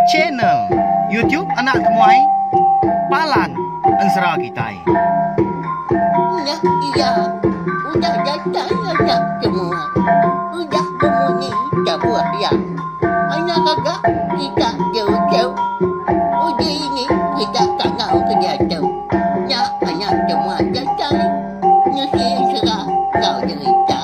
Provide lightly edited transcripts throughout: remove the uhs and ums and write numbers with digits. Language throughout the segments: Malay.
channel YouTube Anak Temuai Palan Ensera Kitai. Ya, iya, udah datang anak semua. Udah berbunyi sebuah yang anak agak kita jauh-jauh. Udah ini kita tak tahu kejatuh. Ya, anak semua datang. Nasi serah kau cerita.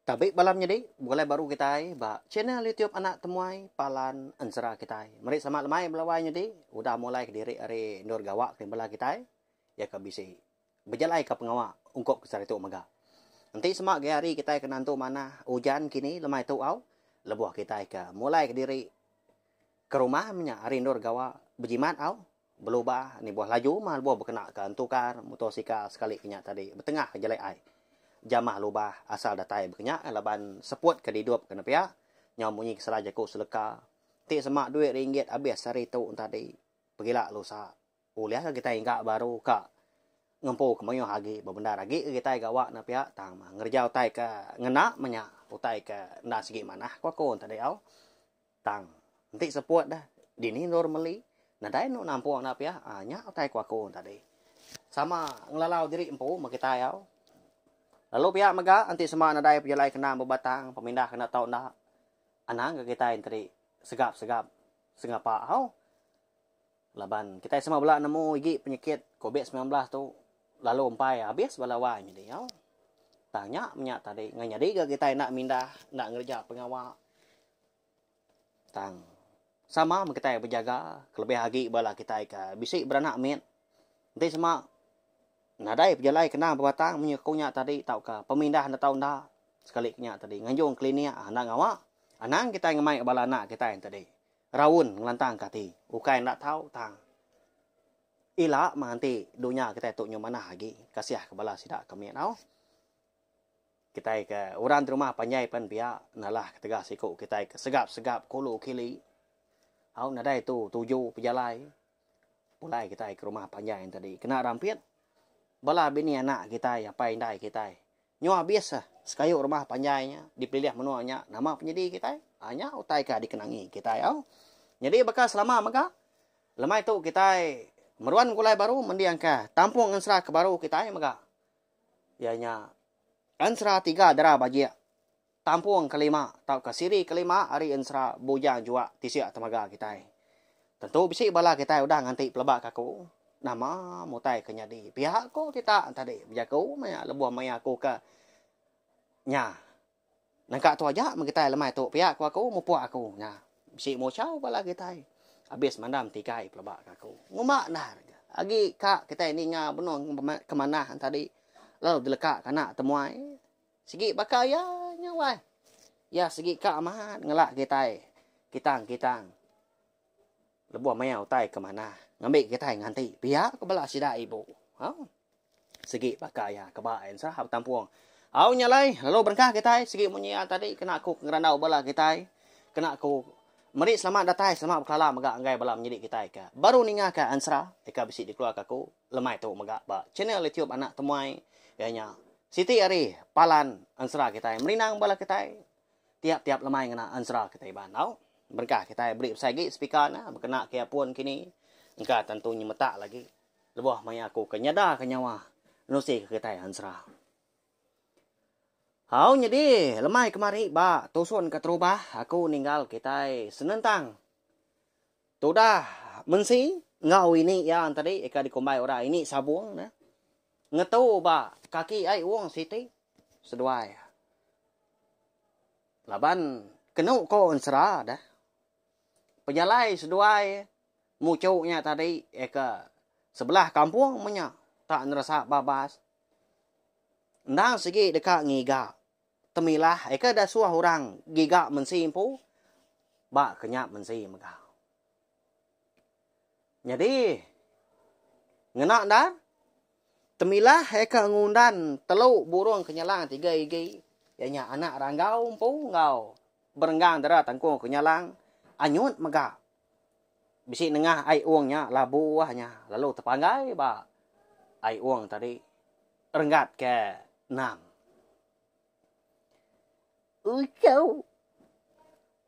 Tapi malam jadi boleh baru kita channel YouTube Anak Temuai Palan Ensera kita. Mari sama lemai melawai jadi udah mulai ke diri hari Nur Gawak ke bala kita ya ke bisi berjalai ke pengawak ungkop ke sari tu maga. Nanti semak hari kita ke nantu mana hujan kini lemai tu au lebuh kita ke mulai ke diri ke rumah nya hari Nur Gawak berjimat au berubah ni buah laju mah buah berkena ke antukar motosikal sekali kenya tadi bertengah ke jalai ai. Jamah lubah asal datai berkenyak laban seput ke didup kena pihak nyom bunyi kesalahan jaku seleka ti semak duit ringgit habis hari tu tadi pergilah lusa uliah kita enggak baru ka ngempu kemayo hagi berbenda lagi kita gawak na pihak tang mah ngerjau tai ke ngena menya utai ke ndak segi mana ko tadi au tang nanti seput dah dini normally nadai no nampung na pihak nya utai ko tadi sama ngelalau diri empu mak kita au. Lalu pihak maga anti semua nadai pejalai kena berbatang pemindah kena tahu ndak anang ke kita tadi segap sengapa au laban kita semua bela nemu igi penyakit COVID-19 tu lalu empai habis balawai jadi au tanya menyak tadi nganyadi ke kita nak mindah nak ngerja pengawal tang sama kita berjaga kelebih lagi bala kita ke bisik beranak min nanti semua nadai pejalai kena berbatang menyekonya tadi tau ka pemindah na tahu ndak sekali kenya tadi nganjung klinik anak ngawak anang kita ngemai bala anak kita yang tadi raun ngelantang kati ukai ndak tahu tang ila manti dunia kita tu mana lagi kasiah ke bala sidak kami tau kita ke orang rumah panjai pan pia nalah ketega siku kita ke segap kulu kili au nadai tu tuju pejalai mulai kita ke rumah panjai tadi kena rampit bala bini anak kita ya pai ndai kita nyo biasa sekayuk rumah panjainya dipilih menuanya nama penyedi kita hanya utai ka dikenangi kita ya jadi bakal selama maka lemai tu kita meruan kulai baru mendiang ka tampung ensra ke baru kita maka ya nya ensra 3 dara bajia tampung kelima tau ka siri kelima hari ensra bujang jua tisia temaga kita tentu bisi bala kita udah nganti pelebak kaku nama mutai kenyadi pihak ko kita tadi berjaku maya lebuh maya aku ke nya nangka tu aja kita lemai tu pihak ko aku mupu aku nya si mo chau bala kita habis mandam tikai pelabak aku ngumak nah agi kak kita ini nya benong kemana tadi lalu dilekak kana temuai segi bakal ya nyawai ya segi kak mah ngelak kita kitang lebuh maya utai kemana ngambil kita nganti pihak kebala sida ibu segi pakaya kebaen sah tampung au nyalai lalu berkah kita segi munya tadi kena aku ngerandau bala kita kena aku meri selamat datai selamat berkala maga anggai bala menjadi kita ka baru ninga ka ansra eka bisi dikeluar aku lemai tu maga ba channel YouTube Anak Temuai yanya Siti Ari Palan ansra kita merinang bala kita tiap-tiap lemai ngena ansra kita ban au berkah kita beri sagi speaker na berkena ke pun kini engka tentunya metak lagi lebuh maya aku kenyada kenyawa nusi ke kita ansra hau jadi lemai kemari ba tusun ke terubah aku ninggal kita senentang tudah mensi ngau ini yang tadi eka dikombai ora ini sabung na ngetu ba kaki ai uang siti seduai laban kenu ko ansra dah pejalai seduai mucuknya tadi eka sebelah kampung menya tak nerasa babas ndang segi dekat ngiga temilah eka dah suah orang giga mensimpu ba kenyak mensi mega jadi ngena dah temilah eka ngundan telu burung kenyalang 3 igi yanya anak ranggau empu ngau berenggang dara tangkung kenyalang anyut mega bisi nengah ai uangnya labu wahnya lalu terpanggai ba ai uang tadi renggat ke 6 Usau.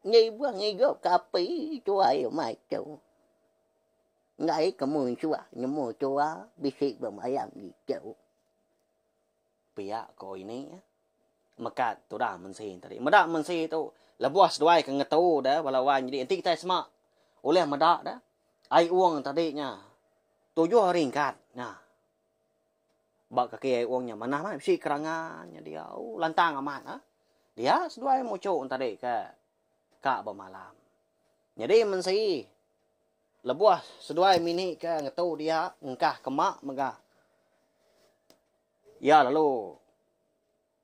Ngi buang ngi go kapi cuai mai cu. Ngai kamu chua nyemu chua bisik bermayam gitu. Pihak kau ini makat tu dah mensi tadi. Medak mensi tu lebuas duai ke ngetau dah balawan jadi entik tai semak. Oleh medak dah. Ai uang tadinya 7 ringkat. Nah. Bak kaki ai uangnya mana mana bisik kerangannya dia. Lantang amat ah. Dia seduai muncul tadi ke kak bermalam. Jadi mensi lebuas seduai mini ke ngetau dia engkah kemak megah. Ya lalu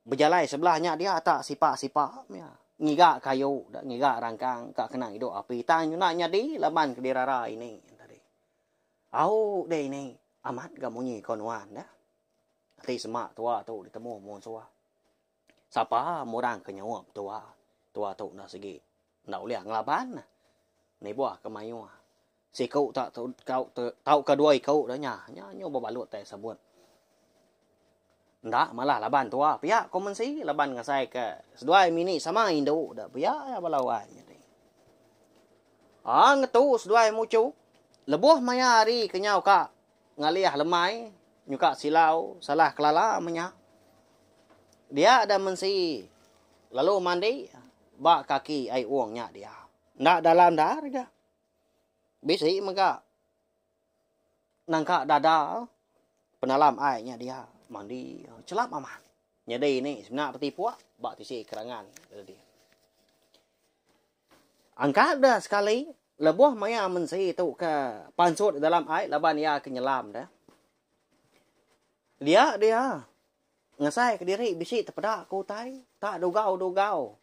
berjalan sebelahnya dia tak sipak-sipak ya. Ngigak kayu, ngigak rangkang, kak kena hidup api. Tanya nak di laban ke dirara ini tadi. Au deh ini amat gamunyi konuan dah. Nanti semak tua tu ditemu mohon suah. Siapa murang kenyawap tua. Tua tu nak segi. Nak boleh ngelaban. Ni buah kemayu. Si kau tak tahu kedua kau dah nya. Nya berbalut teh sebut. Ndak malah laban tua pihak komensi laban ngasai ke seduai mini sama Indo dah pihak ya balawan jadi. Ngetu seduai mucu lebuh maya hari kenyau kak ngaliah lemai nyuka silau salah kelala menya. Dia ada mensi lalu mandi bak kaki ai uangnya dia. Ndak dalam dar dia. Bisi maka nangka dada penalam airnya dia. Mandi celap aman. Jadi ini sebenarnya petipu bak tisi kerangan dia. Angkat dah sekali lebuh maya mensi tu ke pansut dalam air laban ia kenyelam dah. Dia ngasai ke diri bisi terpedak ku tai tak dogau.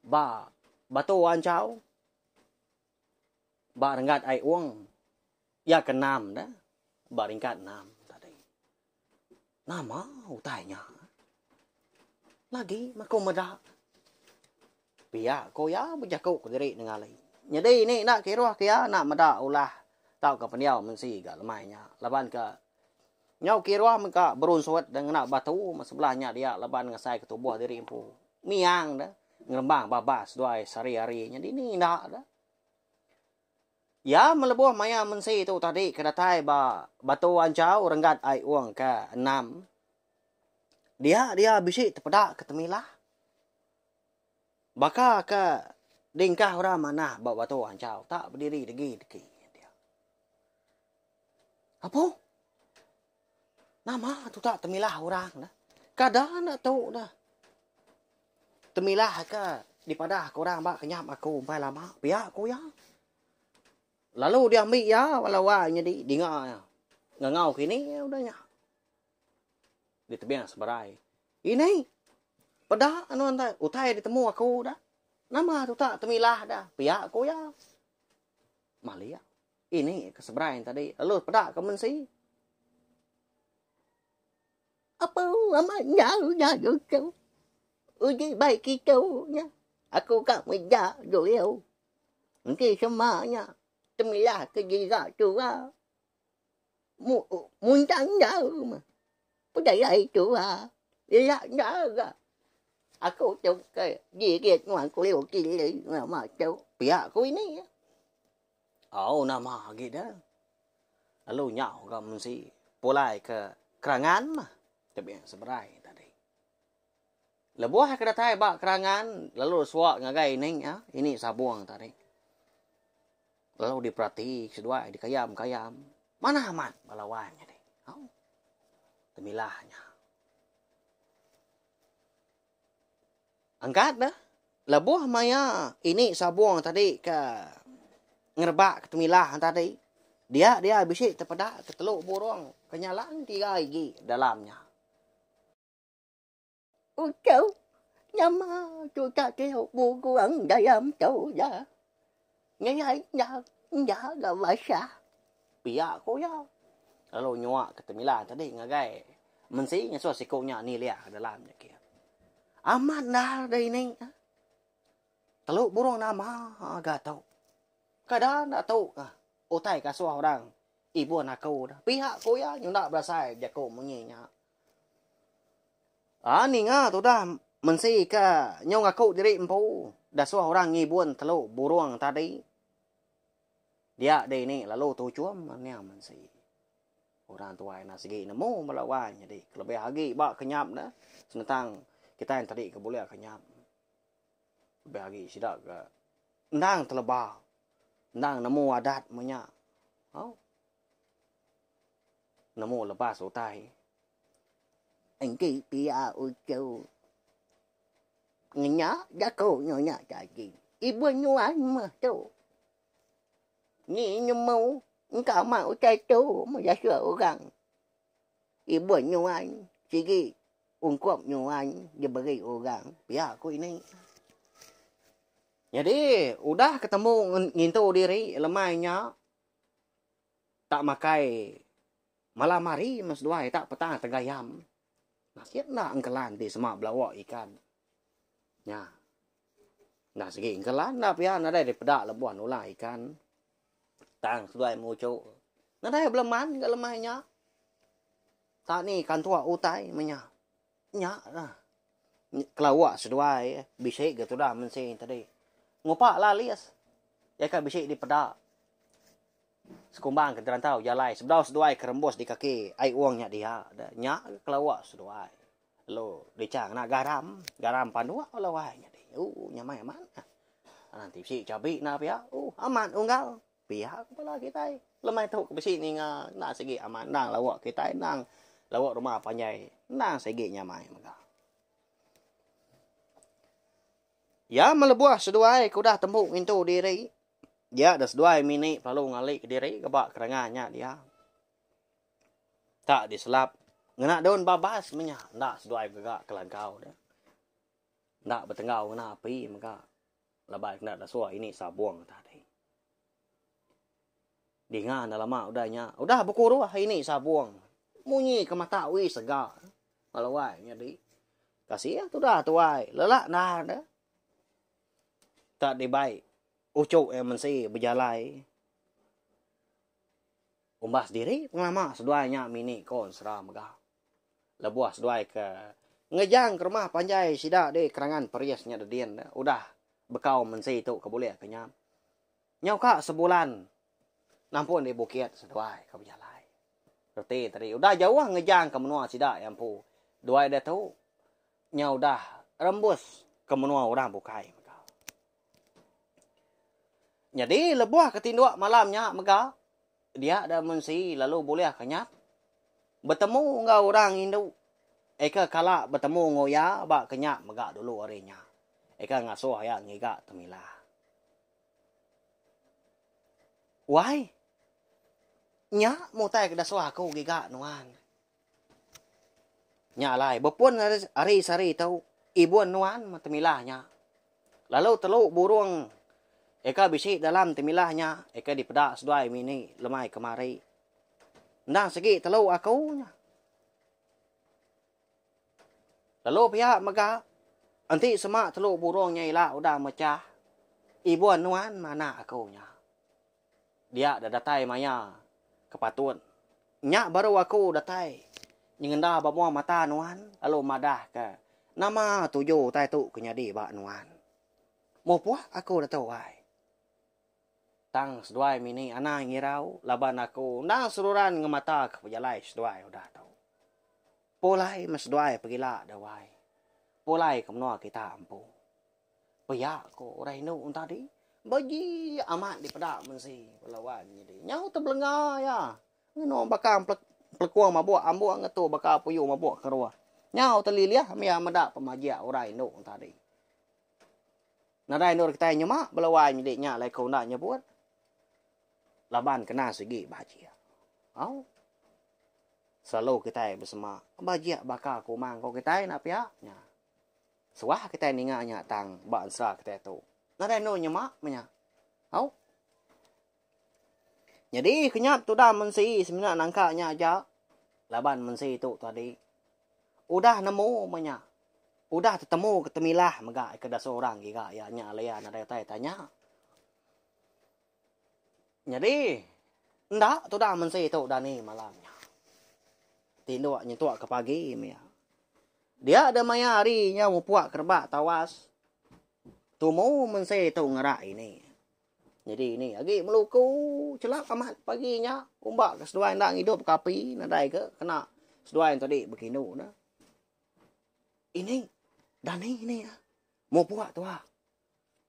Ba batu ancau. Ba renggat ai uang. Ya kenam dah. Ba ringkat 6. Nama utainya. Lagi maku medak. Pihak ko ya berjakuk diri dengan lain. Jadi ni nak kira kia nak medak ulah. Tahu ke pendiau mensi ke lemainya. Laban ke. Nyau kira mereka berunsut dengan nak batu. Sebelahnya dia laban ngasai ke tubuh diri empu. Miang dah. Ngerembang babas duai sehari-hari. Jadi ni nak dah. Ya melebuh maya mensi tu tadi kedatai batu ancau renggat ai uang ke 6. Dia bisik terpedak ke temilah. Baka ke dingkah orang mana bawa batu ancau tak berdiri degi dia. Apa? Nama tu tak temilah orang dah. Kadang nak tahu dah. Temilah ke di padah korang bak kenyap aku umpai lama. Biar aku ya. Lalu dia ambil ya walawanya di dengar. Ngangau kini udahnya. Di tebiang seberai. Ini pedak anu antai utai ditemu aku dah. Nama tu tak temilah dah. Pihak aku ya. Malia. Ini ke seberai tadi. Lalu pedak ke mensi. Apa amanya kau? Uji baik kita nya. Aku kan menja doyau. Nanti semuanya. Temilah ke jiga tu lah. Muntang jauh. Budaya itu lah. Dia jauh. Aku tu ke gigit ngoan ku liu kili. Macam pihak ku ini. Oh nama gitu. Lalu nyau ke mensi. Pulai ke kerangan mah. Tapi yang seberai tadi. Lebuah ke datai bak kerangan. Lalu suak ngagai ini ya. Ini sabuang tadi. Lalu diperhati kedua dikayam. Mana aman balawannya deh. Oh. Temilahnya. Angkat dah. Lebuh maya ini sabuang tadi ke ngerbak ke temilah tadi. Dia bisik terpedak ke teluk burung. Kenyalaan 3 gigi dalamnya. Kau nama tu tak kêu buang dalam tu ya. Nyai gak basah. Pihak ko ya. Lalu nyuak ke temilah tadi ngagai. Mensi nyasuah sikunya ni liah dalamnya kia. Amat dah dari ni. Teluk burung nama agak tahu. Kadang tak tahu. Otai kasuah orang. Ibu anak kau dah. Pihak ko ya. Nyung nak berasai. Dia kau menyinya. Ni nga tu dah. mensi ka nyong aku diri empu dah suah orang ngibun telu burung tadi dia deh ni lalu tu cuam mana mensi orang tua na segi nemu melawan jadi lebih lagi bak kenyap dah senetang kita yang tadi ke boleh kenyap lebih lagi sidak ke ndang telebah ndang nemu adat menya nemu lepas utai anh kỳ pia u châu nhá đã cổ nhỏ trái gì ibu nhu anh mà châu ni nhung mau cả mà u trái châu mà giá sữa găng ibu nhu anh chỉ gì uống cọp nhu anh giờ bagi u găng pia cô ini jadi udah ketemu ngintu diri lemahnya tak makai malam hari mas dua tak petang tegayam nasihat nak engkelan di semak belawak ikan nya nah segi engkelan na pia na dai pedak lebuan ulah ikan tang suai mucu na dai beleman ke lemahnya tak ni kan tua utai menya nya lah kelawak seduai bisik gitu dah mensin tadi ngopak lalias ya kan bisik di pedak sekumbang ke terantau jalai sebdau seduai kerembos di kaki ai uangnya dia nya kelawak seduai lo dicang nak garam panua lawainya deh nyamai mana nanti si cabai na pia aman unggal pihak kepala kita lemai tu ke sini nak segi aman nang lawak kita nang lawak rumah panjai nang segi nyamai maka ya melebuah seduai kudah tembuk itu diri dia dah seduai mini lalu ngalik diri kebak kerangannya dia tak diselap ngena daun babas menya ndak seduai gagak kelangkau dah ndak bertenggau ngena api maka labai kena dah suah ini sabuang tadi dingan lama udahnya udah bukuru ini sabuang munyi ke mata wi segar malawai jadi kasih tu dah tuai lelak nah dah tak dibaik ucuk yang mensi berjalai umbas diri pengalaman seduainya mini kon seram megah lebuah seduai ke ngejang ke rumah panjai sidak deh kerangan periasnya dedian udah bekau mensi itu keboleh kenyam nyau kak sebulan nampun di bukit seduai ke berjalai reti tadi udah jauh ngejang ke menua sidak yang pu duai dah tahu nyau dah rembus ke menua orang bukai jadi lebuah ketinduk malamnya mega dia ada mensi lalu boleh kenyap bertemu ngau orang Hindu eka kala bertemu ngoya ba kenyap mega dulu orenya eka ngasuh ya ngiga temila wai nya mutai ke daswa aku giga nuan nya lai bepun hari sari tau ibuan nuan temilahnya lalu teluk burung eka bisik dalam temilahnya eka dipedak seduai mini lemai kemari ndang segi telu aku nya lalu pihak mega anti semak telu burungnya ila udah mecah ibuan nuan mana aku nya dia dah datai maya kepatun nya baru aku datai nyengenda babua mata nuan lalu madah ke nama tuju tai tu kenyadi ba nuan mau puah aku dah tahu ai tang seduai mini ana ngirau laban aku nang seruran ngemata ke pejalai seduai udah tahu polai mesduai pegila dawai polai kemnoa kita ampu peyak ko orai nu tadi bagi amat di pedak mensi pelawan jadi nyau terbelengah ya ngono bakam plekuang mabuk ambu ngetu bakal puyu mabuk kerua nyau teliliah mia medak pemajia orai nu tadi nadai nur kita nyemak belawai jadi nya lai ko nak nyebut laban kena segi bajia. Selalu kita bersama bajia bakal kumang ko kita nak pihak nya. Suah kita ninganya tang bangsa kita tu. Nada no nyemak menya. Jadi kenyap tu dah mensi sebenarnya nangkanya aja. Laban mensi tu tadi. Udah nemu menya. Udah ketemu ketemilah mega ke seorang giga ya nya leya nada tanya. Jadi, ndak tu dah mensi tu dah ni malamnya. Tinduk nyetuk ke pagi ya. Dia ada mayarinya mau puak kerbak tawas. Tu mau mense tu ngerak ini. Jadi ini lagi meluku celak amat paginya. Umbak ke seduain dak hidup kapi nadai ke kena seduain tadi beginu dah. Ini dan ini ya. Mau puak tua.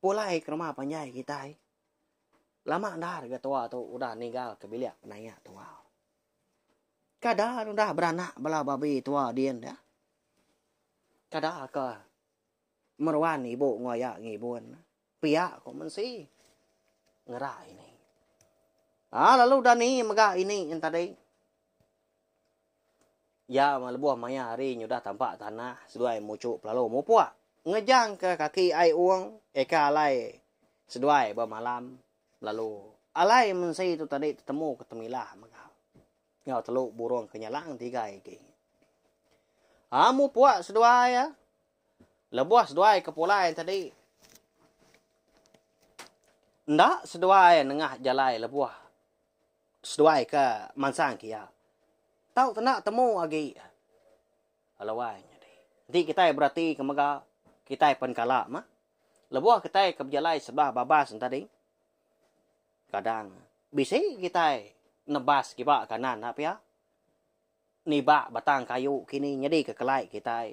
Pulai ke rumah panjai kita. Lama dah harga tua tu udah ninggal ke bilik nanya tua. Kadang udah beranak bela babi tua dia dah. Kadang ke merwan ibu ngoyak ngibun. Pihak kok mensi. Ngerak ini. Lalu dah ni megah ini yang tadi. Ya melebuah maya hari ni udah tampak tanah. Seduai mucuk lalu mau puak. Ngejang ke kaki ai uang. Eka alai. Seduai bermalam. Lalu alai mensi itu tadi ketemu ketemilah megah. Ngau teluk burung kenyalang 3 iki. Mu puak seduai ya. Lebuah seduai ke pulai tadi. Ndak seduai nengah jalai lebuah. Seduai ke mansang kia. Tahu tenak temu lagi. Alawai jadi. Nanti kita berarti kemaga kita penkala mah. Lebuah kita ke jalai sebelah babas tadi. Kadang bisa kita nebas kibak kanan apa ya. Nibak batang kayu kini jadi ke kelai kita.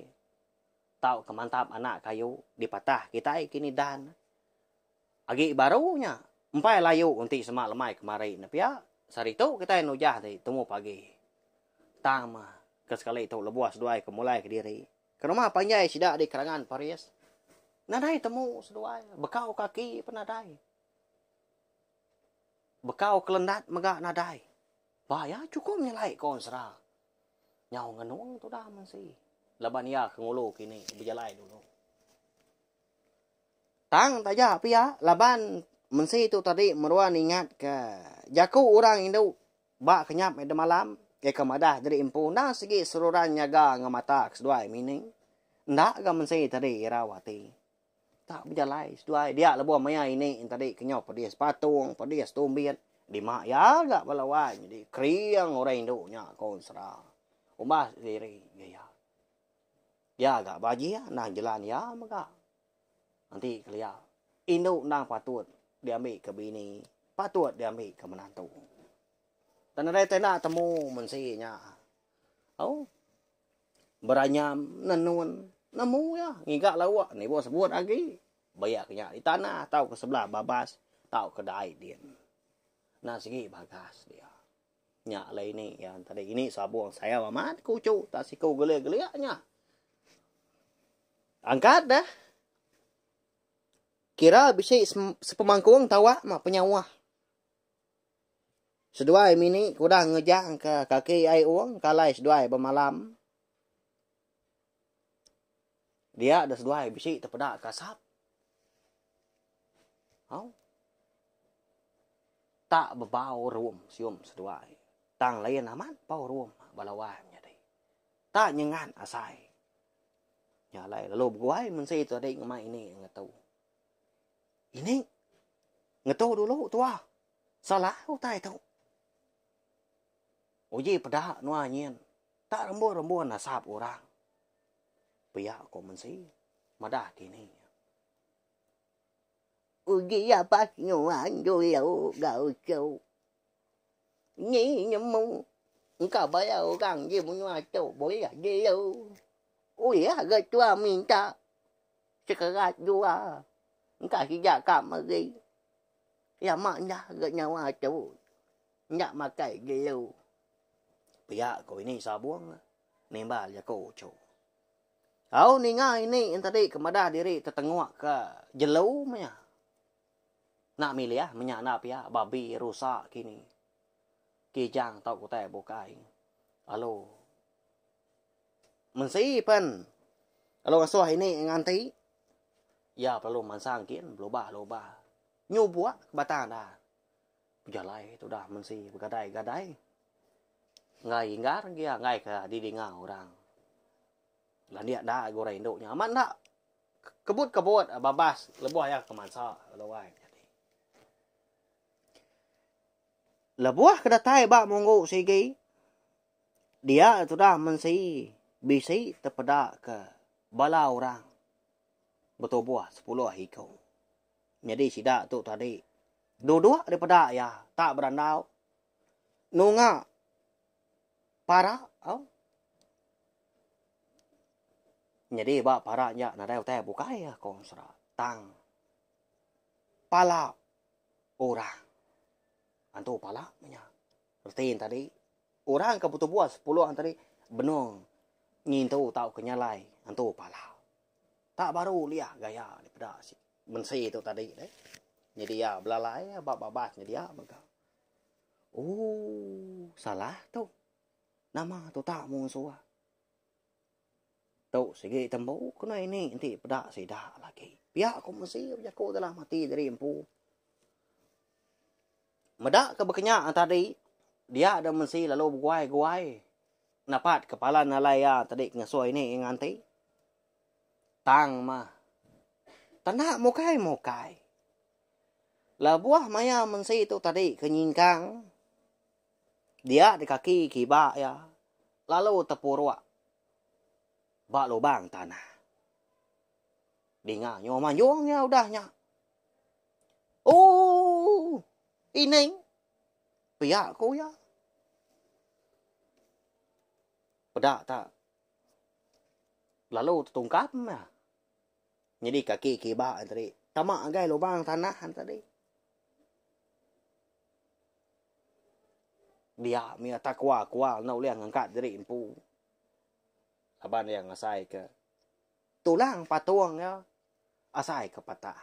Tahu kemantap anak kayu dipatah kita kini dan. Agi barunya. Empai layu unti semak lemai kemarin. Tapi ya, sari tu kita nujah tadi. Temu pagi. Tama. Kesekali itu lebuah seduai kemulai ke diri. Ke rumah panjai sidak di kerangan Paris. Nadai temu seduai. Bekau kaki penadai. Bekau kelendat megak nadai. Bahaya cukup nyelai konsra. Nyau ngenuang tu dah masih. Laban ya kengulu kini. Berjalai dulu. Tang taja pia laban mensi tu tadi meruan ingat ke jaku orang Indo bak kenyap eda malam ke kemadah dari impu na segi seruran nyaga ngamata keseduai mining ndak ga mensi tadi irawati tak berjalai seduai dia lebuh maya ini tadi kenyop dia patung dia stumbian di mak ya ga balawan jadi kriang orang Indo nya konsra umbah diri ya ya ga baji ya nah jalan ya maka nanti kalian Indo nang patut diambil ke bini, patut diambil ke menantu. Dan ada tena temu mensinya. Oh, beranyam nenun, nemu ya, ngigak lawak, ni bos sebut lagi. Bayak nya di tanah, tahu ke sebelah babas, tahu ke dai dia. Nah segi bagas dia. Nya lain ni yang tadi ini sabung saya amat kucu, tak siku gele-geleaknya. Angkat dah. Kira bisa sepemangkuang tawa mah penyawah. Seduai mini kuda ngejang ke kaki ai uang kalai seduai bermalam. Dia ada seduai bisa terpedak kasap. Oh. Tak berbau rum sium seduai. Tang lain aman bau rum balawai jadi. Tak nyengan asai. Nyalai lalu buai mensi tu adik ngemai ini ngetau. Ini ngetau dulu tua. Salah kau tai tau. Oye pedak nuanyin. Tak rembuan nasab orang. Pihak kau mensi. Madah kini. Uji apa nyuan doyau gau châu. Nyi nyemu. Engkau bayar orang je menyuan châu. Boleh dia đâu. Ui agak tua minta. Sekerat dua. Engkau hijak kat mari. Ya maknya agak nyawa tu. Nyak makai gelu. Pihak kau ini sabung. Nembal ya kau cu. Kau ni ngai ini yang tadi kemadah diri tertengok ke jelau maya. Nak milih ya. Menyak nak pihak babi rusak kini. Kijang tau kutai bukai. Halo. Mensi pen. Kalau ngasuh ini nganti. Ya perlu mansang kian loba. Nyubuak batang dah. Berjalai tu dah mensi bergadai-gadai. Ngai inggar dia ngai ke didinga orang. Lah dia dah goreng induknya. Aman tak? Kebut babas lebuh ya ke mansa lawai jadi. Lebuh kedatai bak monggo sigi. Dia tu dah mensi bisa terpedak ke bala orang betul buah 10 hikau. Jadi sidak tu tadi dua-dua daripada ya tak berandau nunga para au. Jadi ba paranya na daw tayo bukai ya konsra tang pala orang anto pala nya. Berarti tadi orang kebutuh buah 10 tadi benong nyintu tau kenyalai anto pala. Tak baru lihat gaya daripada si mensi itu tadi deh. Jadi ya belalai babas jadi ya maka. Oh, salah tu. Nama tu tak musuh. Tu sige tembu kena ini nanti pada sida lagi. Pihak aku mesti aku telah mati dari empu. Medak ke bekenya tadi dia ada mensi lalu guai-guai. Napat kepala nalaya tadi ngasoi ini yang anti. Tang mah. Tanah mokai. Lah buah maya mensi itu tadi kenyingkang. Dia di kaki kiba ya. Lalu tepurwa. Bak lubang tanah. Dengar nyoman ya udahnya. Oh, ini pihak aku ya. Pedak tak. Lalu tertungkap mah. Jadi kaki kiba tadi. Tamak agai lubang tanah tadi. Dia mia tak kuah nau liang angkat dari empu. Aban yang asai ke tulang patuang ya. Asai ke patah.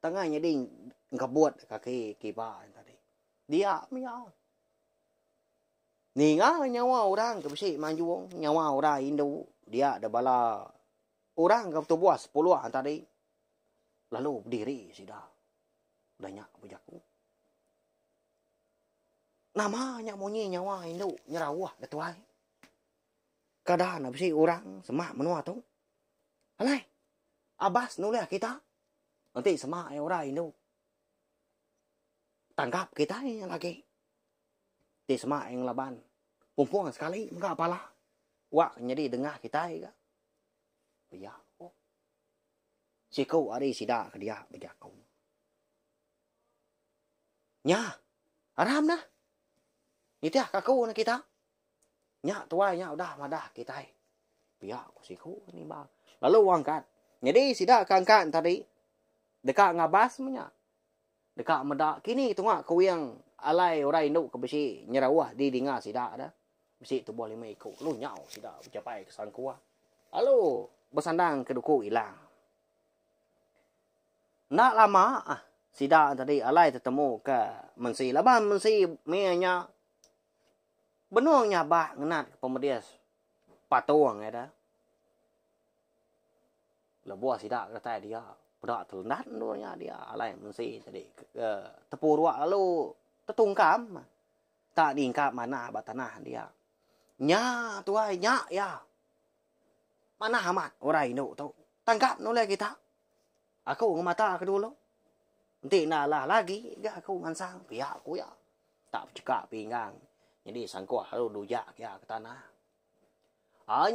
Tengahnya ding ngebuat kaki kiba tadi. Dia mia. Ninga nyawa orang ke besi manjuang. Nyawa orang Hindu. Dia ada bala orang ke tubuh 10 tadi. Lalu berdiri sudah. Banyak bujaku. Namanya monyi nyawa Hindu. Nyerawah datuai. Kadang habis orang semak menua tu. Alai. Abas nulis kita. Nanti semak orang Hindu. Tangkap kita yang lagi. Di semak yang laban. Pumpung sekali. Enggak apalah. Wak jadi dengar kita ya. Ya. Si kau ada sida ke dia berjakau. Nya. Aram dah. Itu ya kakau nak kita. Nya tuai nya udah madah kita. Ya aku si kau ni bang. Lalu angkat. Jadi sida angkat tadi. Dekat ngabas punya. Dekat medak kini tengok kau yang alai orang Hindu ke besi nyerawah di dengar sida dah. Besi tu boleh ikut. Lu nyau sida capai kesan kuah. Lalu bersandang ke duku hilang. Nak lama sida tadi alai ketemu ke mensi. Laban mensi mianya benungnya bah ngenat ke pemedias patuang ya dah. Lebuah sida kata dia budak telendat duanya dia alai mensi tadi tepurwa lalu tetungkam tak diingkap mana batanah dia. Nya tuai nya ya. Mana amat orang Hindu tu. Tangkap noleh kita. Aku ngemata ke dulu. Nanti nalah lagi. Gak aku ngansang. Pihak aku ya. Tak cekak pinggang. Jadi sangkuah lalu dujak ya ke tanah.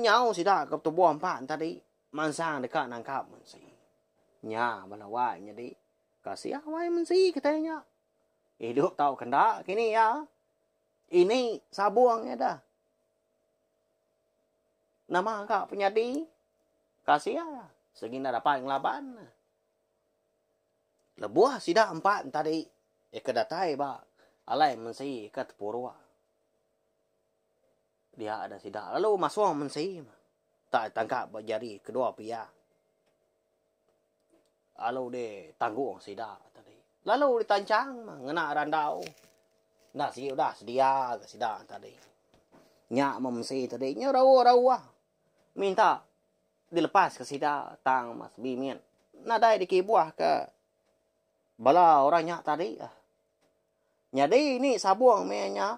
Nyau sida ke tubuh 4 tadi. Mansang dekat nangkap mensi. Nya balawai jadi. Kasih awai mensi katanya. Hidup tahu kendak kini ya. Ini sabuangnya dah. Nama kak penyadi. Kasih ya. Segina dapat ngelaban. Lebuah sida 4 tadi. Kedatai ba. Alai mensi kat purwa. Dia ada sida. Lalu masuk mensi. Tak tangkap jari kedua pihak. Lalu dia tanggung sida tadi. Lalu ditancang. Ngena randau. Nah si udah sedia ke sida tadi. Nyak mensi tadi. Nya rawa. Minta dilepas ke sida tang mas bimian. Nadai dikibuah ke bala orangnya tadi. Jadi ini sabuang menya.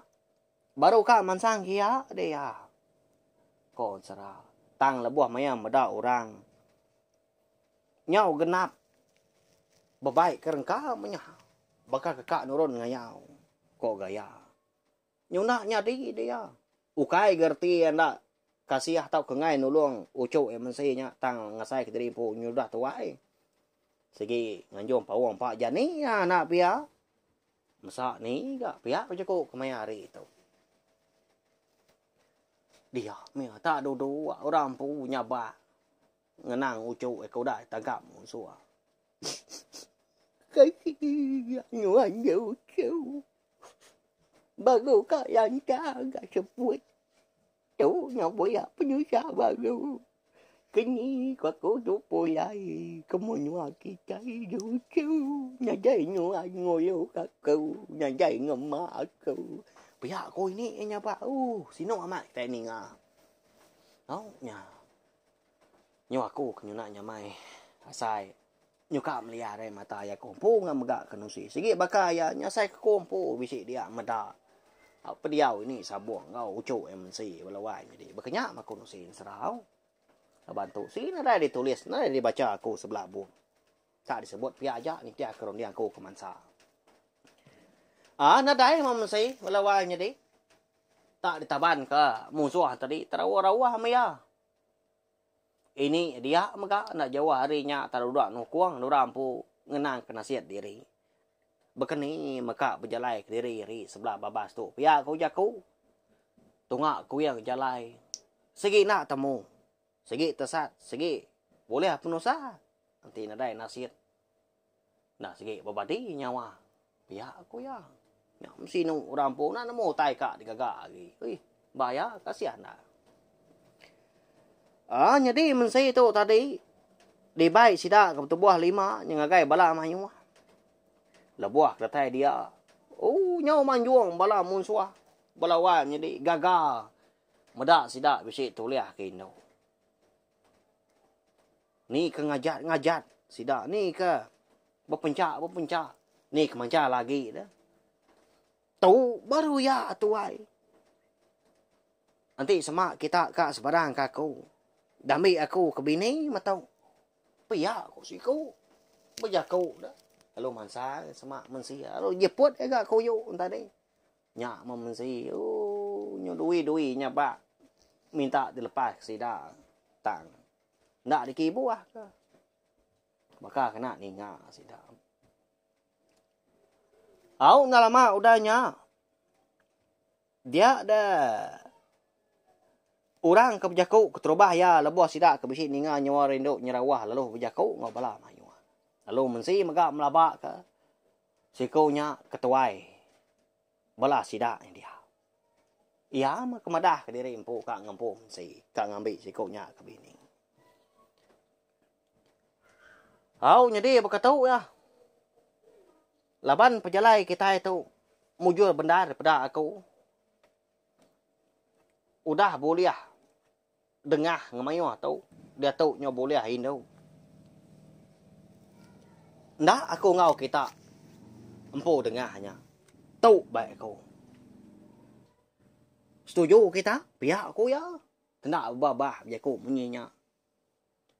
Baru kak mansang kia dia. Kau cerah. Tang lebuah maya meda orang. Nyau genap. Bebaik kerengka menya. Bakal kekak nurun ngayau. Kau gaya. Nyunak nyadi dia. Ukai gerti anda. Kasiah tau kengai nulung ucuk MNC nya tang ngasai ke diri po nyudah tuai. Segi nganjong pawang pak jani ya nak pia. Masak ni gak pia ko jeko kemayari itu. Dia mia tak dodo orang pu nyaba. Ngenang ucuk kau dah tangkap musuh. Kasihan nyu ucuk. Baru kak yang agak sebut. Tu nya boleh penyusah baru. Kini aku tu pulai. Kemunya kita hidup. Nyajai nyuai ngoyo aku. Nyajai ngemak aku. Pihak ko ini nya ba. Sino amat kita ni nga. No nya. Nyo aku kenyuna nya mai. Asai. Nyo ka melia re mata ya kompo nga megak kenusi. Sige bakaya nya sai ke kompo bisi dia meda. Apa diau ini sabuang kau ucuk MNC balawai jadi berkenyak mak kunusin serau. Bantu sini ada ditulis, ada dibaca aku sebelah buku. Tak disebut pihak aja ni dia keron dia aku kemansa. Nadai MNC balawai jadi tak ditaban ke musuh tadi terawa-rawa maya. Ini dia maka nak Jawa harinya tarudak nu kuang nu rampu ngenang kenasihat diri. Bekeni maka berjalai ke diri sebelah babas tu. Pia kau jaku. Tungak ku yang jalai. Segi nak temu. Segi tersat. Segi boleh penuh sah. Nanti nadai nasihat. Nah segi babadi nyawa. Pia aku yang. Ya mesti nu rampu nak nemu tai kak digagak lagi. Bahaya kasihan dah. Jadi mensai tu tadi. Di baik sidak ke buah 5 yang ngagai bala mayu. Lebuah ketai dia. Nyau manjuang bala musuh. Bala wan jadi gagal. Medak sidak bisi tuliah ke Indo. Ni ke ngajat sidak ni ke berpencak. Ni ke manca lagi dah. Tu baru ya tuai. Nanti semak kita kak sebarang kaku. Dami aku ke bini matau. Pia aku siku. Berjaku dah. Lalu mansa semak mensi. Lalu jeput agak koyo tadi. Nyak mensi. Nyo dui nya pak. Minta dilepas sida tang. Ndak dikibu ah. Maka kena ninga sida. Lama udahnya. Dia ada orang ke berjaku keterubah ya lebuh sida ke bisi ninga nyawa rindu nyerawah lalu berjaku ngobala mayu. Lalu mensi megak melabak ke sikonya ketuai. Bala sidak dia. Ia mah kemadah ke diri empu kak ngempu mensi. Kak ngambil sikonya ke bini. Jadi berkata ya. Laban pejalai kita itu. Mujur benda daripada aku. Udah boleh dengah ngemayu tu. Dia tahu nyo boleh Indo. Ndak aku ngau kita empu dengahnya. Tahu baik aku. Setuju kita? Pihak aku ya. Tidak babah aku bunyinya.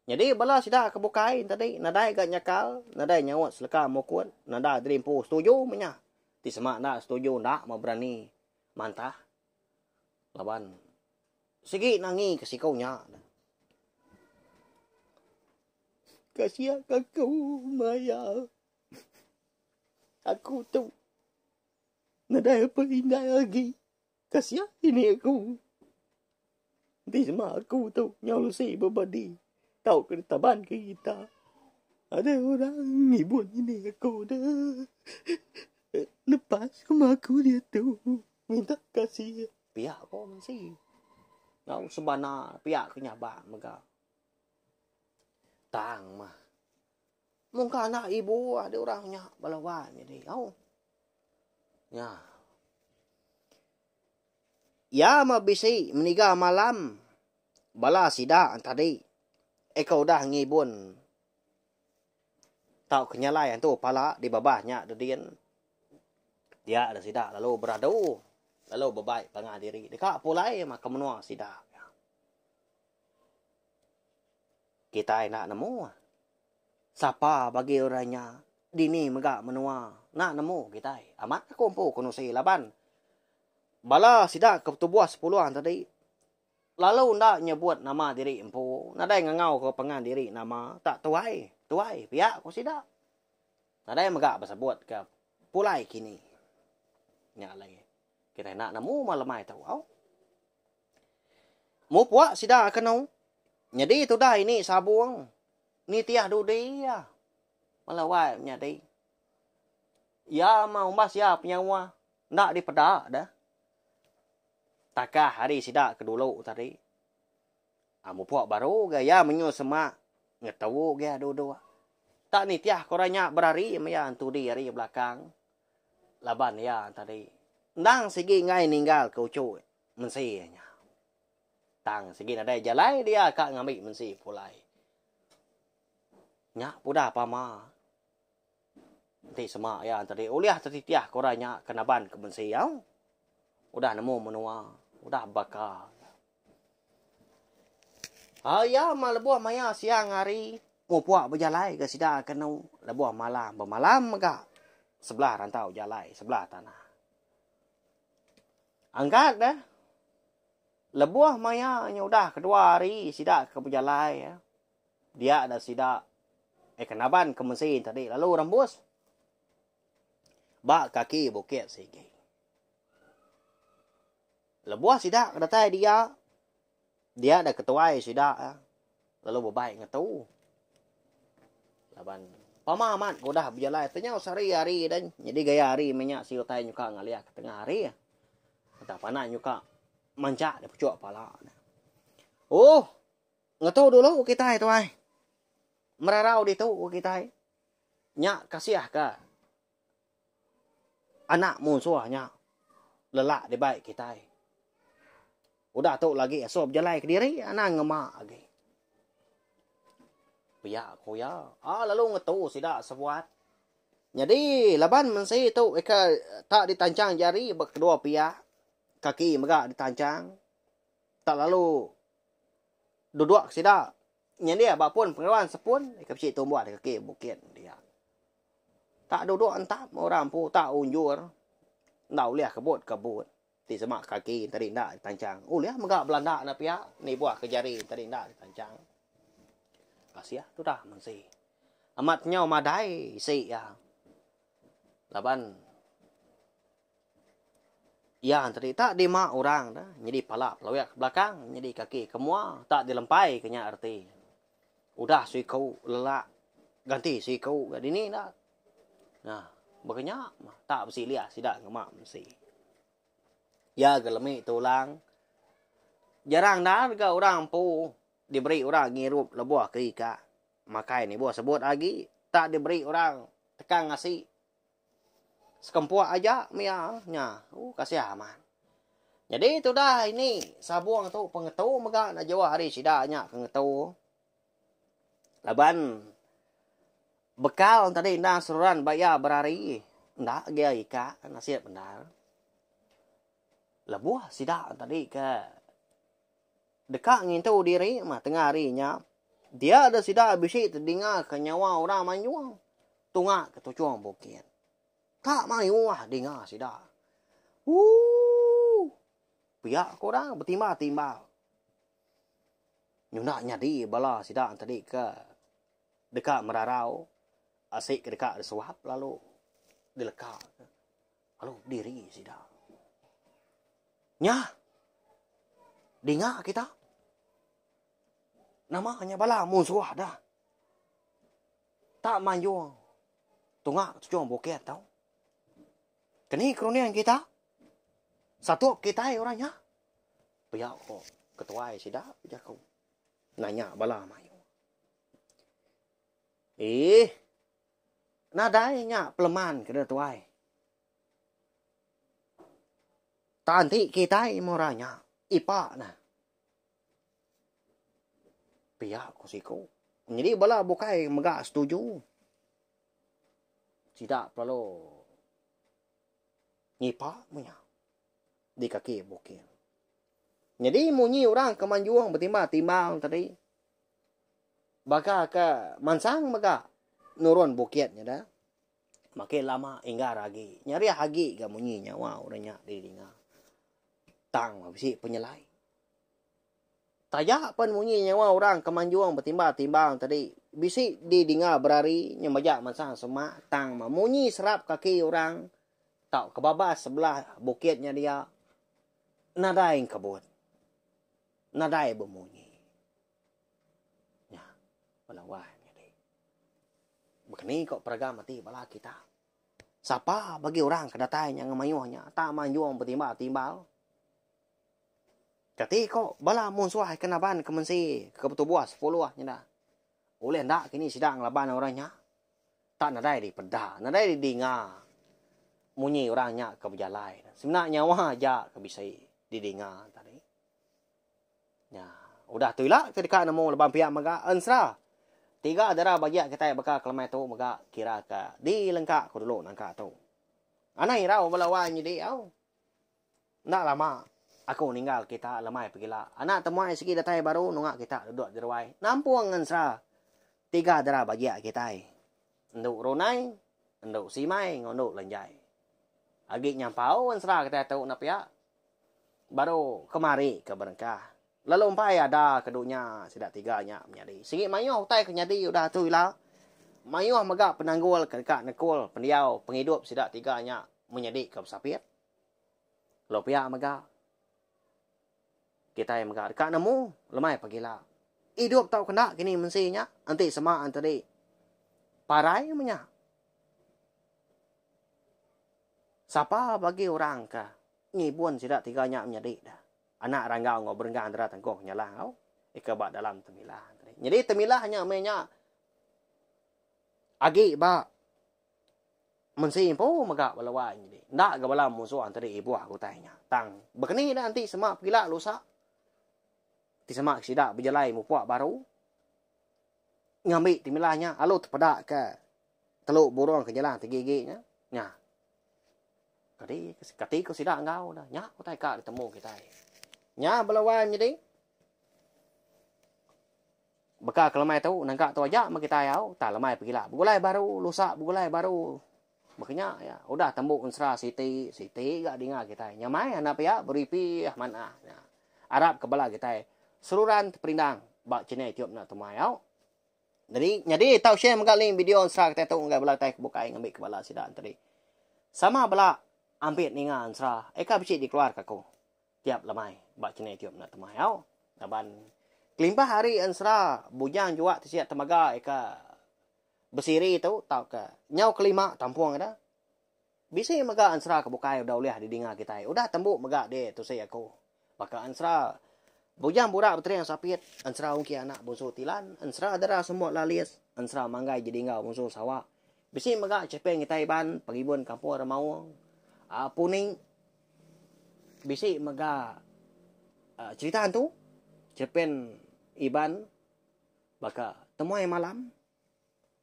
Jadi bala sida kebukain tadi. Nadai gak nyakal. Nadai nyawat selaka mokut. Nadai terimpu. Setuju menya. Ti semak ndak setuju ndak mau berani mantah. Laban. Segi nangi kesikaunya. Kasihan aku, Maya. Aku tu. Nadai apa indah lagi. Kasihan ini aku. Di semua aku tu. Nyalusi berbadi. Tahu keretaban ke kita. Ada orang ngibun ini aku dah. Lepas rumah aku dia tu. Minta kasih. Pihak kau mesti. Kau sebana pihak kenyabak megah. Tang mah. Mungkin anak ibu ada orangnya balawan jadi. Ya. Ya mah bisi meniga malam. Bala sida tadi. Kau dah ngibun. Tahu kenyalayan tu pala di babahnya dedian. Dia ada sida lalu beradu. Lalu bebaik pangan diri. Dekat pulai mah kemenua sida. Kita nak nemu. Siapa bagi orangnya dini megak menua. Nak nemu kita. Amat aku empu kuno si laban. Bala sidak ketubuh 10-an tadi. Lalu ndak nyebut nama diri empu. Nadai ngangau ke pengan diri nama. Tak tuai. Tuai. Pihak ko sida. Nadai megak bersebut ke pulai kini. Nya lagi. Kita nak namu malamai tahu. Au. Mu puak sida kenau. Jadi tu dah ini sabuang. Ni tiah du dia. Malawai nyadi. Ya mau mas ya penyawa. Ndak dipedak dah. Takah hari sidak kedulu tadi. Amu puak baru gaya menyu semak. Ngetawu gaya dua-dua. Tak ni tiah koranya berari ya antu di hari belakang. Laban ya tadi. Ndang segi ngai ninggal ke ucu. Mensinya. Tang segi nadai jalai dia kak ngambil mensi pulai. Nyak pudah pama. Nanti semak ya tadi. Uliah tadi tiah koranya kenaban ke mensi yau. Udah nemu menua. Udah bakar. Ya lebuah maya siang hari. Mau puak berjalai ke sida kenu. Lebuah malam. Bermalam megak. Sebelah rantau jalai. Sebelah tanah. Angkat dah. Lebuah maya udah kedua hari. Sida ke berjalai. Ya. Dia ada sida. Kenaban ke mesin tadi. Lalu rembus. Bak kaki bukit sikit. Lebuah sidak datai dia. Dia ada ketuai sidak. Lalu berbaik ngetu. Laban. Pamamat ko dah berjalan. Tanya sehari-hari dan. Jadi gaya hari minyak siutai nyuka ngaliak ke tengah hari. Kata panah nyuka. Mancak dia pucuk pala. Oh. Ngetu dulu kita itu ay. Merarau di tu kita ay. Nyak kasiah ka. Anak musuhnya. Lelak di baik kita ay. Udah tu lagi asop jalai ke diri. Anak ngemak lagi. Pihak ko ya. Lalu ngetu sidak sebuat. Jadi laban mensi tu. Eka tak ditancang jari. Kedua pihak. Kaki megak ditancang. Tak lalu. Duduk sidak. Yang dia bapun pengawan sepun. Eka pecik tumbuh di kaki bukit dia. Tak duduk entap. Orang pun tak unjur. Ndak uliah kebut. Di semak kaki tadi ndak ditancang. Lihat megak Belanda na pihak. Ni buah ke jari tadi ndak ditancang. Kasiah tu dah mensi. Amatnya madai si ya. Laban. Ya tadi tak dimak orang dah. Jadi palak pelawak ke belakang. Jadi kaki kemua. Tak dilempai kenya arti. Udah sui kau lelak. Ganti sui kau. Gadi ni dah. Nah. Berkenyak. Tak bersih lihat. Sidak ngemak mensi. Ya gelemi tulang. Jarang dah ke orang pu. Diberi orang ngirup lebuah ke ika. Makai ni buah sebut lagi. Tak diberi orang tekan ngasih. Sekempuak aja. Mianya. Kasih aman. Jadi itu dah ini. Sabuang tu pengetu. Megak nak jawah hari sidaknya pengetu. Laban. Bekal tadi nang seruran bayar berhari. Ndak dia ika. Nasihat benar. Lebuah sidak tadi ke dekat ngintu diri mah tengah harinya dia ada sidak bisik terdengar ke nyawa orang manjuang tungak ke tujuan bukit tak mayu dengar sidak pihak korang bertimbang-timbang nyunak nyadi bala sidak tadi ke dekat merarau asik ke dekat suap lalu dilekat lalu diri sidak nya. Dengar kita. Namanya bala musuh dah. Tak manjung. Tungak tujuan bukit tau. Kini kerunian kita. Satu kita orangnya. Pihak kok ketua sidak pihak kau. Nanya bala mayu. Nadainya peleman kena tuai. Tanti kita moranya. Ipa na. Pihak ko siko. Jadi bala bukai megak setuju. Tidak perlu. Ipa punya. Di kaki bukit. Jadi munyi orang kemanjuang bertimbang-timbang tadi. Baka ke mansang megak. Nurun bukitnya dah. Makin lama hingga lagi. Nyari hagi ke munyinya. Wah orangnya didengar. Tang habis penyelai. Tajak pun bunyi nyawa orang kemanjuang bertimbang-timbang tadi. Bisik didengar berari nyembajak masa semak tang memunyi serap kaki orang. Tak kebabas sebelah bukitnya dia. Nadai kebut. Nadai bemunyi. Ya, pelawai jadi. Begini kok peragam mati bala kita. Siapa bagi orang kedatai yang ngemayuhnya. Tak manjuang bertimbang-timbang. Ketika bala munsuah kenaban kemensi kebetubuah 10 nya dah. Oleh ndak kini sidang laban orangnya. Tak nadai di pedah, nadai di dinga. Munyi orangnya ke berjalai. Sebenarnya wah aja ke bisa didinga tadi. Ya, udah tu lah ketika nemu laban pihak maga ansra. 3 darah bagi kita bakal kelemai tu maga kira ka di lengkak ko dulu nangka tu. Anai rau balawan jadi au. Ndak lama aku ninggal kita lemai pergilah. Anak temuai segi datai baru nungak kita duduk di ruai. Nampuang ngensra. 3 darah bagi kita. Nduk ronai, nduk simai, nduk lenjai. Agi nyampau ngensra kita tahu nak pihak. Baru kemari ke berengkah. Lalu umpai ada kedunya sidak 3 nya menjadi. Segi mayuh utai kenyadi udah tu lah. Mayuh megak penanggul dekat nekul pendiau penghidup sidak 3 nya menjadi ke sapit. Lo pihak megak kita yang megak dekat nemu lemai pagilah. Hidup tau kena kini mensinya anti sama antari parai punya. Siapa bagi orang ka ngibun sidak 3 nya menjadi dah. Anak ranggau ngau berenggang antara tengkok nyalah kau ikabat dalam temilah. Jadi temilah hanya mainnya agi ba mensi po megak balawai jadi. Ndak ga bala musuh antari ibu aku tanya. Tang begini dah nanti semak pagilah lusa. Ti semak sidak berjalai mupuak baru. Ngambil timilahnya. Alu terpedak ke teluk burung ke jalan tergigitnya. Nya. Ketika sidak engkau dah. Nya aku tak ditemu kita. Nya belawan jadi. Bekal kelemai tu. Nangkak tu aja sama kita yau. Tak lemai pergilah. Begulai baru. Lusak begulai baru. Makanya ya. Udah tembuk unsra siti. Siti gak dengar kita. Nyamai anak pihak beripi mana. Ya. Arab kebala kita. Seluran terperindang bak channel YouTube nak temai au. Jadi tahu share megak link video ansra kita tahu ngai bala tai bukai ngambil kepala sidak tadi. Sama bala ampit ninga ansra eka bicik dikeluar kaku. Tiap lemai bak channel YouTube nak temai au. Taban kelimpah hari ansra bujang juak tisiat temaga eka bersiri tu tahu ke. Nyau kelima tampuang ada. Bisi megak ansra ke bukai udah ulih didinga kita. Udah tembuk megak dia tu saya aku. Maka ansra bujang burak berteri yang sapit. Ansra ungki anak bungsu tilan. Ansra adara semua lalis. Ansra manggai jadi ngau bungsu sawak. Bisi megak cepeng kita iban. Pagibun kampung Ramawang. Puning. Bisi megak cerita tu. Cepeng iban. Baka temuai malam.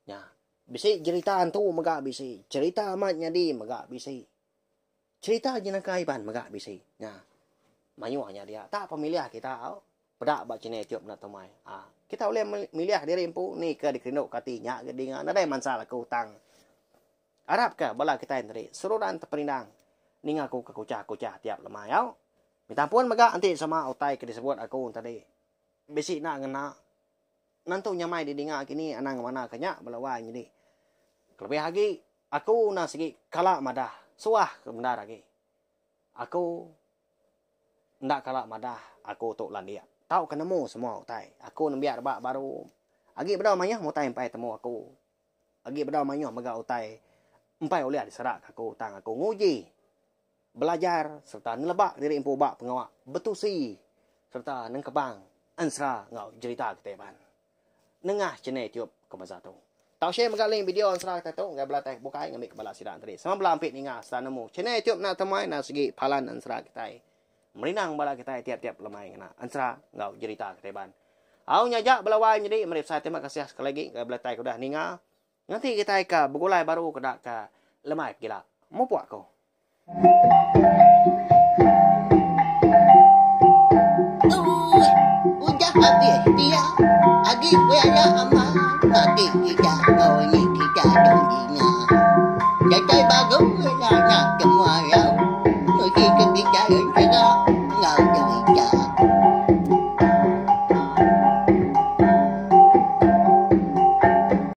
Ya. Bisi cerita tu megak bisi. Cerita amat nyadi megak bisi. Cerita jenaka iban megak bisi. Ya. Mayuhnya dia. Tak pemilih kita. Pedak bak channel YouTube nak temai. Kita boleh milih diri empu. Ni ke dikerinduk katinya. Dengan ada masalah ke hutang. Arab ke bala kita yang tadi. Seluruhan terperindang. Ni aku ke kucah-kucah tiap lemah. Yau. Minta pun megak nanti sama utai ke disebut aku tadi. Besi nak ngena. Nantu nyamai di dengar kini. Anang mana kenyak belawai jadi. Lebih lagi. Aku nak segi kalak madah. Suah ke benda lagi. Aku ndak kalak madah aku tok landia. Tahu kenemu semua utai. Aku nembiak rebak baru. Agi bedau mayah mutai empai temu aku. Agi bedau mayah megak utai. Empai oleh diserak aku tang aku nguji. Belajar serta nelebak diri empu bak pengawak. Betusi serta nengkebang. Ansra ngau cerita kita ban. Nengah channel YouTube ke masa tu. Tahu share megak link video ansra kita tu. Ngai belatai bukai ngambil kepala sidang tadi. Sama belah ampit ninga serta nemu. Channel YouTube nak temui nak segi palan ansra kita. Merinang bala kita tiap-tiap lemai kena. Ansra ngau cerita keteban. Au nyajak belawai jadi merip saya terima kasih sekali lagi ke belatai kudah ninga. Nanti kita ke begulai baru kena ke lemai gila. Mau puak kau. Udah habis dia. Agi punya aman. Agi dia.